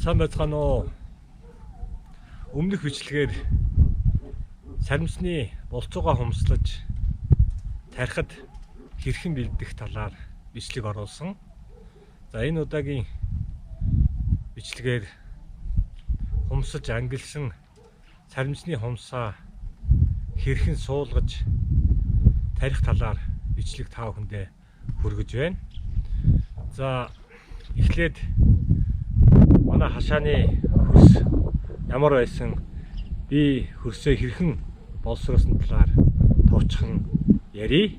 Сайн байцгаана уу? Өмнөх бичлэгээр саримсны болцоогаа хумслаж тарихад хэрхэн бэлдэх талаар бичлэг оруулсан. За энэ удаагийн бичлэгээр хумсаж ангилсан саримсны хумсаа хэрхэн суулгаж тарих талаар бичлэг та бүхэндээ хүргэж байна. За эхлээд манай хашааны хөрс ямар байсан, би хөрсөө хэрхэн боловсруулсан талаар товчхон ярий.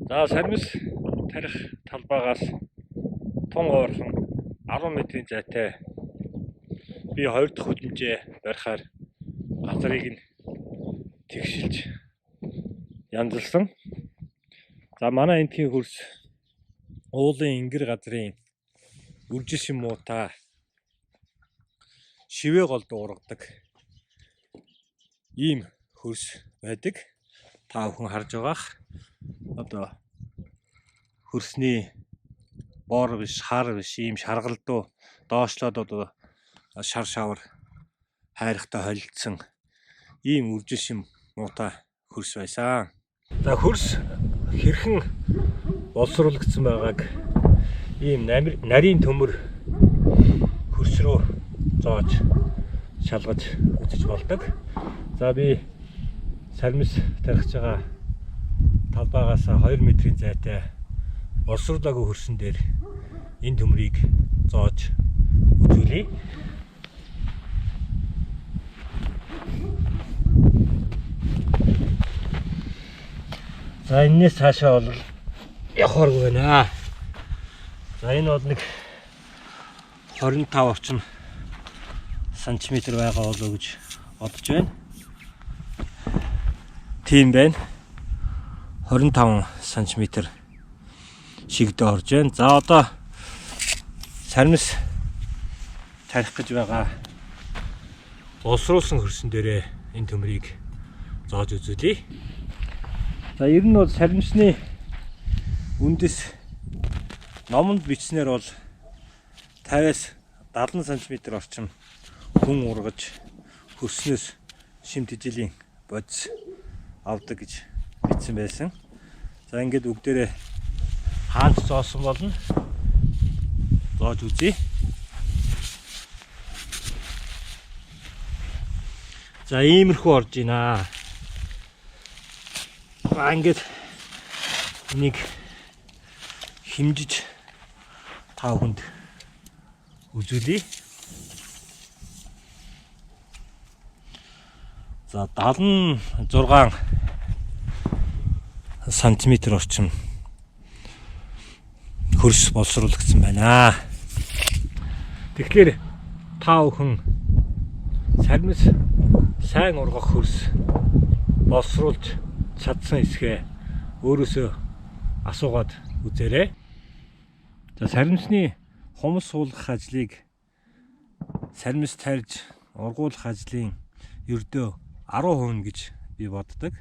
За саримс тарих талбайгаас тун ойрхон 10 метрийн зайтай би 2 дахь хөдөлмжээ барихаар газрыг нь тэгшилж янзалсан. За манай энтхийн хөрс уулын ингэр газрын үржишин муутай шивээ голд уургадаг ийм хөрс байдаг. Та бүхэн харж байгаах одоо хөрсний бор биш, хар биш, ийм шаргалдуу доошлоод одоо шар шавар хайрхтай холилдсон ийм үржишин муутай хөрс байсан. За хөрс хэрхэн боловсруулагдсан байгааг ийм нарийн төмөр хөрс рүү зоож шалгаж үзэж болдог. За би саримс тархиж байгаа талбайгаас 2 метрийн зайтай боловсруулаагүй хөрсөн дээр энэ төмрийг зоож үзүүлье. За энэс цаашаа бол явахааргүй байна. За энэ бол нэг 25 орчим сантиметр байгаа болов гэж бодож байна. Тийм байна. 25 сантиметр шигдэ орж байна. За одоо саримс тарих гэж байгаа боловсруулсан хөрсөн дээрээ энэ төмрийг зоож үзүүлье. За ер нь бол саримсны үндэс номонд бичснээр бол 50-аас 70 см орчим хүн ургаж хөрснөөс шимт ижилийн бодис авдаг гэж бичсэн байсан. За ингээд бүгдээрээ хаанч зоосон болно. Зоож үзье. За иймэрхүү орж байна. Ингээд нэг химжиж та бүхэнд үзүүлье. За 76 сантиметр орчим хөрс боловсруулагдсан байна. Тэгэхээр та бүхэн саримс сайн ургах хөрс боловсруулж чадсан эсгээ өөрөөсөө асуугаад үзээрэй. За саримсны хумс суулгах ажлыг саримс тарьж ургуулах ажлын ердөө 10% гэж би боддог.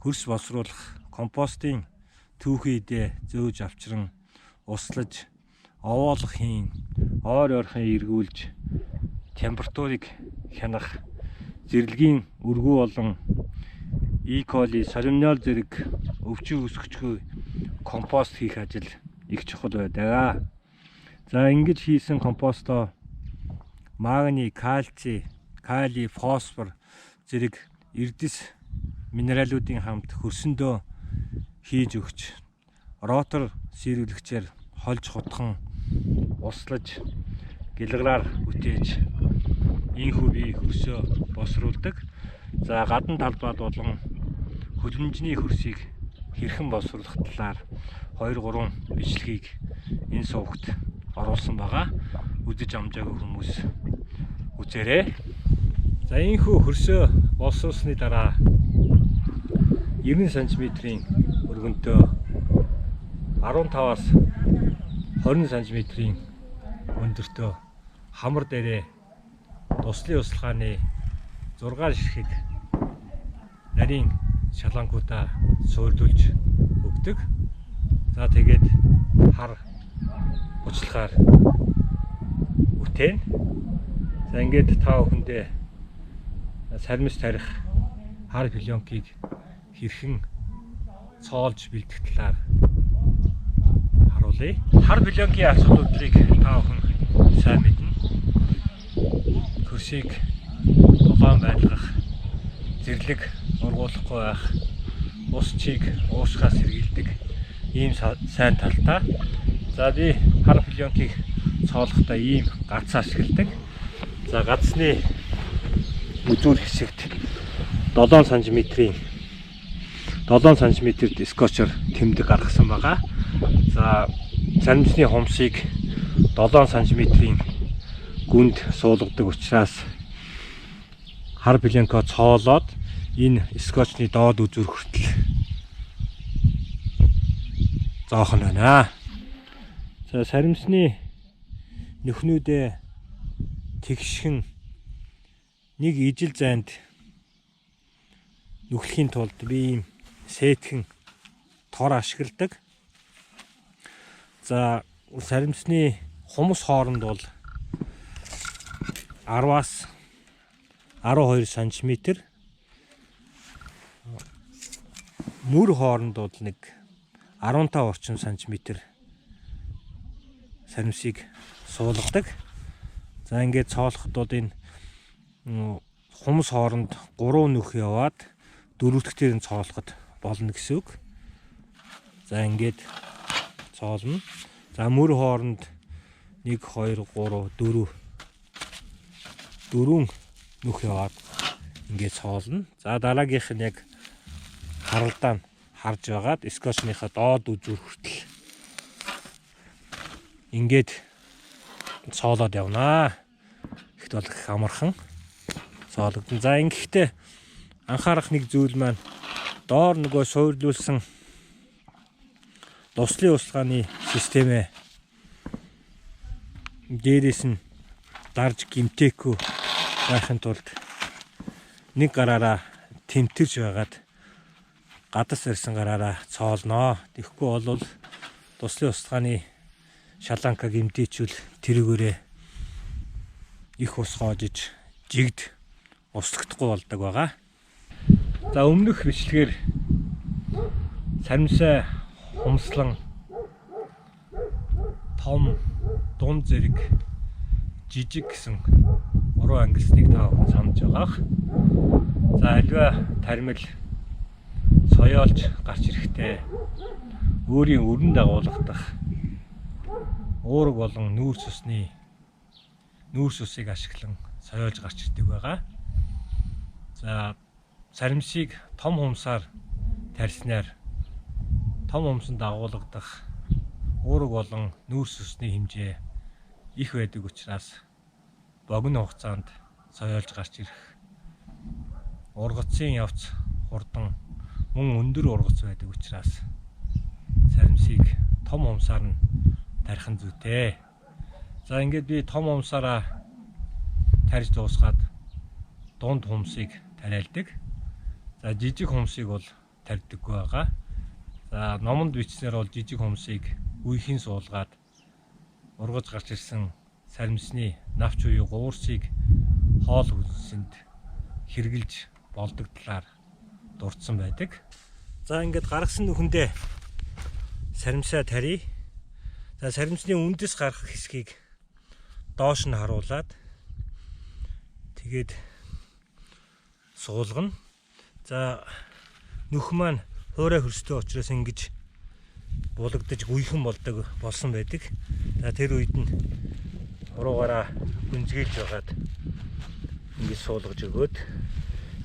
Хөрс боловсруулах компостын түүхийдээ зөөж авчран услаж овоолгохын ойр ойрхон эргүүлж температурыг хянах зэрлэгийн өргүү болон E. coli, салмонелл зэрэг өвчин үүсгэжгүй компост хийх ажил их чухал байдаг. За ингэж хийсэн компостоо магний, кальци, кали, фосфор зэрэг эрдэс минералуудын хамт хөрсөндөө хийж өгч ротор сэрүүлэгчээр холж хутхан услаж гэлгараар бүтээж ийхүү бие хөрсөө боловсруулдаг. За гадна талбайд болон хөдөлмжний хөрсийг хэрхэн боловсруулах талаар 2-3 бичлэгийг энэ сувагт оруулсан байгаа. Үзэж амжаагүй хүмүүс үзээрэй. За ийхүү хөрсөө боловсруулсны дараа 90 см-ийн өргөнтөө 15-аас 20 см-ийн өндөртөө хамар дээрээ туслын услахааны 6 ширхэг нарийн шалангуудаа суурдуулж өгдөг. За тэгээд хар уучлахаар бүтээн. За ингээд та бүхэндээ сармис тарих хар пленкийг хэрхэн цоолж бэлдэх талаар харуулъя. Хар пленкийн асуудлыг та бүхэн сайн мэднэ. Хөршийг дулаан байлгах, зэрлэг ургуулахгүй байх, ус чийг уушхаас сэргийлдэг ийм сайн талтай. За би хар пленкийг цоолохдоо ийм гац ашигладаг. За гацны үзүүр хэсэгт 7 см-ийн 7 см-д скотчор тэмдэг гаргасан байгаа. За сармисны хумсыг 7 см-ийн гүнд суулгадаг учраас хар пленко цоолоод энэ скотчны доод үзүүр хүртэл зоох нь байна. За сармисны нөхнүүдээ тэгшхэн нэг ижил зайд нүхлэхийн тулд би ийм сэтхэн тор ашигладаг. За сармисны хумс хооронд бол 10-аас 12 см, нүр хооронд бол нэг 15 орчим см сармисыг суулгадаг. За ингээд цоолоход бол энэ хумс хооронд 3 нүх яваад 4-р нь цоолоход болно гэсэн үг. За ингээд цоолно. За мөр хооронд 1 2 3 4 нүх яваад ингээд цоолно. За дараагийнх нь яг харалдаа нь харж байгаад скотчныхаа доод үзүүр хүртэл ингээд цоолоод явнаа. Ихт бол их амархан цоологдсон. За ингэхдээ анхаарах нэг зүйл маань доор нөгөө суурлуулсан дуслын услагааны системээ дээрээс нь дарж гимтээхгүй байхын тулд нэг гараараа тэмтэрж байгаад гадаас ирсэн гараараа цоолноо. Тэгэхгүй бол дуслын услагааны шаланка гимтээчүүл тэрүүгээрээ их ус хоожиж жигд услагдахгүй болдог байгаа. За өмнөх бичлэгээр сармисаа хумслан том, дунд зэрэг, жижиг гэсэн уруу ангилсныг та бүхэн санаж байгаах. За альва тармил соёолж гарч ирэхдээ өөрийн өрн дагуулгадах уураг болон нүүрс усыг ашиглан соёолж гарч ирдэг байгаа. За сармисыг том хумсаар тарьснаар том хумсанд дагуулгадах уураг болон нүүрс усны хэмжээ их байдаг учраас богино хугацаанд соёолж гарч ирэх ургацын явц хурдан мөн өндөр ургац байдаг учраас сармисыг том хумсаар нь тарих нь зүйтэй. За ингээд би том хумсаараа тарьж дуусгаад дунд хумсыг тариалдаг. За жижиг хумсыг бол тарьдаггүй байгаа. За номонд бичснээр бол жижиг хумсыг үеийн суулгаад ургаж гарч ирсэн сармисны навч буюу гуурсыг хоол хүнсэнд хэрглэж болдог талаар дурдсан байдаг. За ингээд гаргасан нүхэндээ сармисаа тарья. За сармисны үндэс гарах хэсгийг доош нь харуулад тэгээд суулгана. За нүх маань хуурай хөрстэй учраас ингэж булагдаж гүйхэн болдог болсон байдаг. За тэр үед нь уруугаараа гүнзгийлж байгаад ингэж суулгаж өгөөд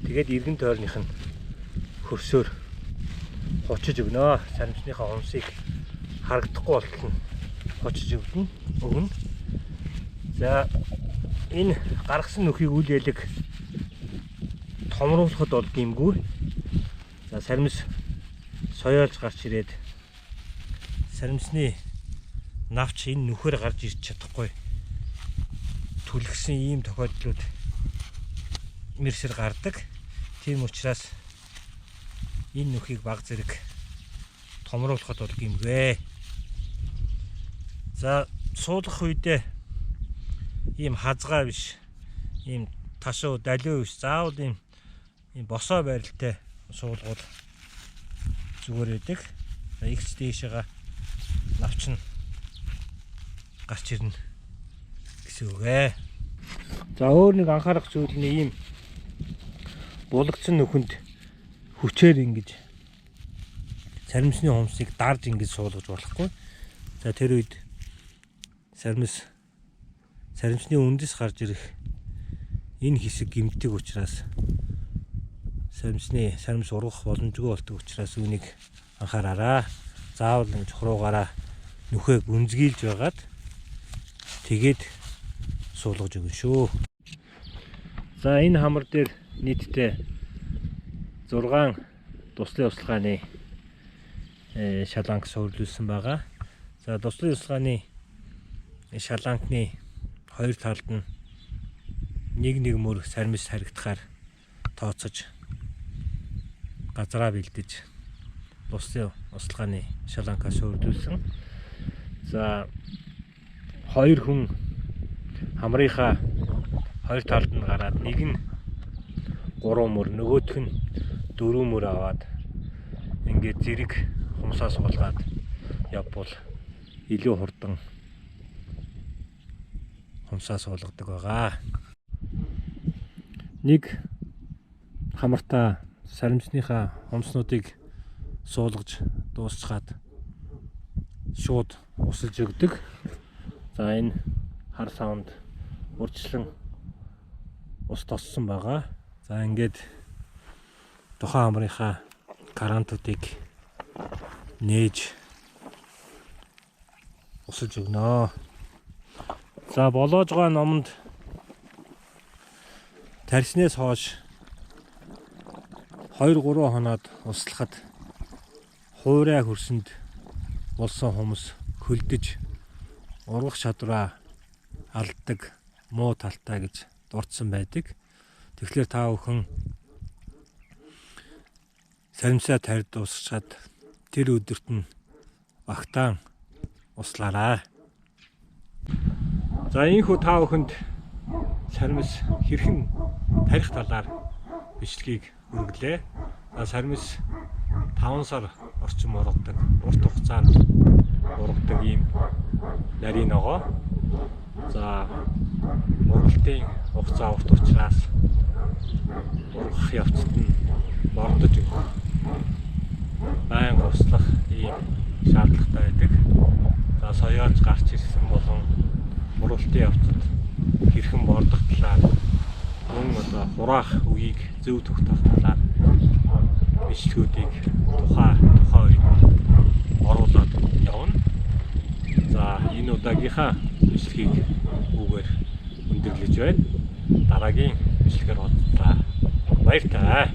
тэгээд эргэн тойрных нь хөрсөөр хочиж өгнө. Сармисныхаа хумсыг харагдахгүй болтол нь хочиж өгнө. За энэ гаргасан нүхийг үл ялэг томруулахад бол гимгүй. За сармис соёолж гарч ирээд сармисны навч энэ нүхээр гарч ирч чадахгүй түлхсэн ийм тохиолдлууд мэрсэр гардаг. Тийм учраас энэ нүхийг баг зэрэг томруулахад бол гимгүй. За суулгах үедээ ийм хазгаа биш, ийм ташуу далиу биш, заавал ийм босоо байралтай суулгууд зүгээр байдаг. Игч дээшээгээ навчин гарч ирнэ гэсэн үг ээ. За өөр нэг анхаарах зүйл нь ийм булгацсан нөхөнд хүчээр ингэж саримсны хумсыг дарж ингэж суулгаж болохгүй. За тэр үед саримсны үндэс гарч ирэх энэ хэсэг гэмтдэг учраас саримс ургах боломжгүй болдог учраас үүнийг анхаараарай. Заавал ингэж хуруугаараа нүхээ гүнзгийлж байгаад тэгээд суулгаж өгнө шүү. За энэ хамар дээр нийтдээ 6 туслын услгааны шаланг суурилсан байгаа. За туслын услгааны шалангны хоёр талд нь нэг мөр саримс харагдахаар тооцож газараа бэлдэж туслын услгааны шалангаа суурилсан. За хоёр хүн хамрынхаа хоёр талд нь гараад нэг нь 3 мөр, нөгөөх нь 4 мөр аваад ингээд зэрэг хумсаа суулгаад явбал илүү хурдан хумсаа суулгадаг байгаа. Нэг хамартаа саримсныхаа хумснуудыг суулгаж дуусгаад шууд усалж өгдөг. За энэ хар савнд урьдчилан ус тоссон байгаа. За ингээд тухайн хамрынхаа карантуудыг нээж усалж өгнө. За болоож байгаа номонд тарснаас хойш 2-3 хоноод услахад хуурай хөрсөнд болсон хүмүүс хөлдөж ургах чадвараа алддаг, муу талтай гэж дурдсан байдаг. Тэгэхээр та бүхэн саримсаа тарьд дуусчаад тэр өдөрт нь багтаан услаарай. За ийхүү та бүхэнд саримс хэрхэн тарих талаар бичлэгийг хүргэлээ. Саримс 5 сар орчим ургадаг, урт хугацаанд ургадаг ийм нарийн ногоо. За ургалтын хугацаа урт учраас ургах явцад нь мордож байн услах ийм шаардлагатай байдаг. За соёолж гарч ирсэн болон ургалтын явцад хэрхэн мордох талаар мөн одоо хураах үеийг зөв тогтоох талаар бичлэгүүдийг тухайн үед оруулаад явна. За энэ удаагийнхаа бичлэгийг үгээр өндөрлөж байна. Дараагийн бичлэгээр уулзлаа. Баяртай.